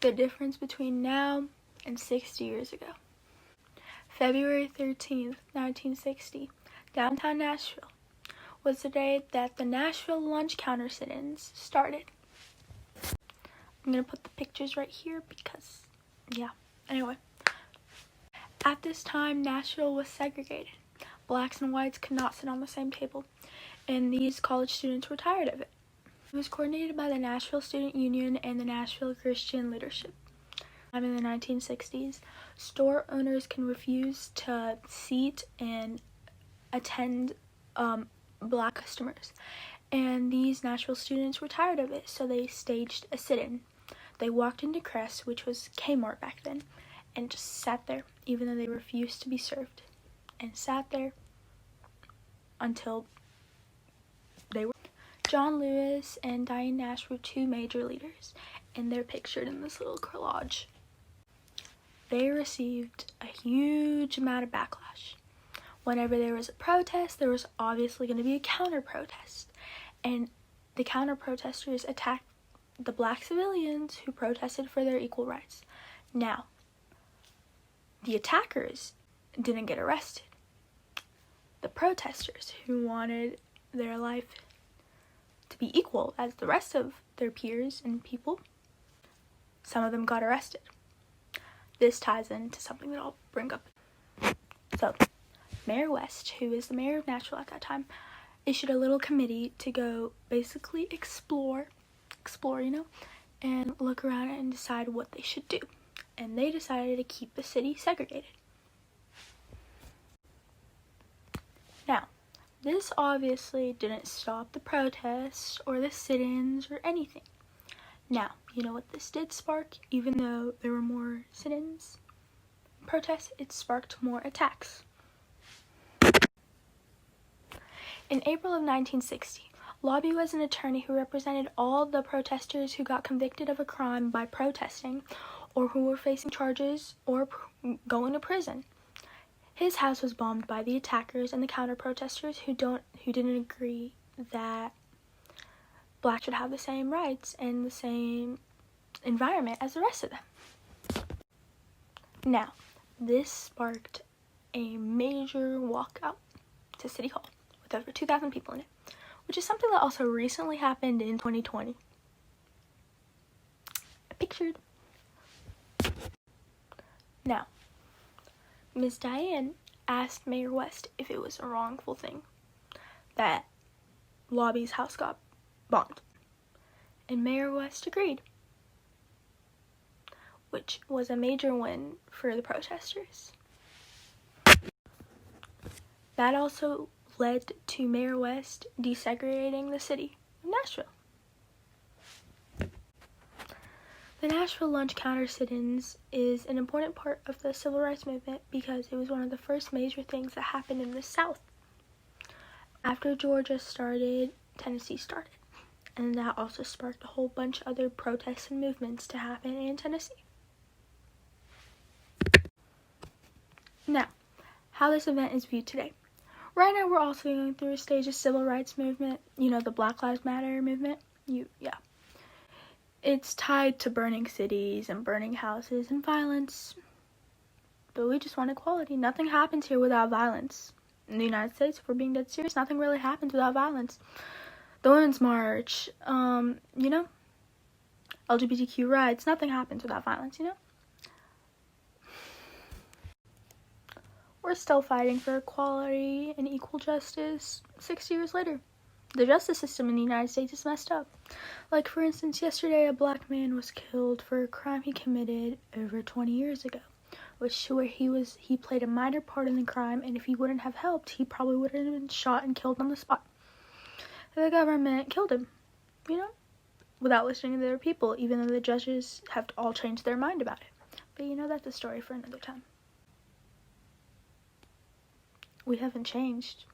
the difference between now and 60 years ago. February 13th, 1960, downtown Nashville, was the day that the Nashville lunch counter sit-ins started. I'm going to put the pictures right here because, yeah. Anyway, at this time, Nashville was segregated. Blacks and whites could not sit on the same table, and these college students were tired of it. It was coordinated by the Nashville Student Union and the Nashville Christian Leadership. In the 1960s, store owners can refuse to seat and attend black customers, and these Nashville students were tired of it, so they staged a sit-in. They walked into Crest, which was Kmart back then, and just sat there, even though they refused to be served, and sat there until they were. John Lewis and Diane Nash were two major leaders, and they're pictured in this little collage. They received a huge amount of backlash. Whenever there was a protest, there was obviously going to be a counter-protest, and the counter-protesters attacked the black civilians who protested for their equal rights. Now, the attackers didn't get arrested. The protesters who wanted their life to be equal as the rest of their peers and people, some of them got arrested. This ties into something that I'll bring up. So, Mayor West, who is the mayor of Nashville at that time, issued a little committee to go basically explore, and look around and decide what they should do. And they decided to keep the city segregated. Now, this obviously didn't stop the protests or the sit-ins or anything. Now, you know what this did spark? Even though there were more sit-ins, protests, it sparked more attacks. In April of 1960, Lobby was an attorney who represented all the protesters who got convicted of a crime by protesting or who were facing charges or going to prison. His house was bombed by the attackers and the counter-protesters who didn't agree that blacks should have the same rights and the same environment as the rest of them. Now, this sparked a major walkout to City Hall with over 2,000 people in it, which is something that also recently happened in 2020. Pictured. Now, Ms. Diane asked Mayor West if it was a wrongful thing that Lobby's house got bombed, and Mayor West agreed, which was a major win for the protesters. That also led to Mayor West desegregating the city of Nashville. The Nashville lunch counter sit-ins is an important part of the civil rights movement because it was one of the first major things that happened in the South. After Georgia started, Tennessee started, and that also sparked a whole bunch of other protests and movements to happen in Tennessee. Now, how this event is viewed today. Right now we're also going through a stage of civil rights movement, the Black Lives Matter movement. It's tied to burning cities and burning houses and violence. But we just want equality. Nothing happens here without violence. In the United States, if we're being dead serious, nothing really happens without violence. The Women's March, LGBTQ rights, nothing happens without violence, We're still fighting for equality and equal justice 60 years later. The justice system in the United States is messed up. Like, for instance, yesterday a black man was killed for a crime he committed over 20 years ago, where he played a minor part in the crime, and if he wouldn't have helped, he probably would have been shot and killed on the spot. The government killed him, without listening to their people, even though the judges have all changed their mind about it. But that's a story for another time. We haven't changed.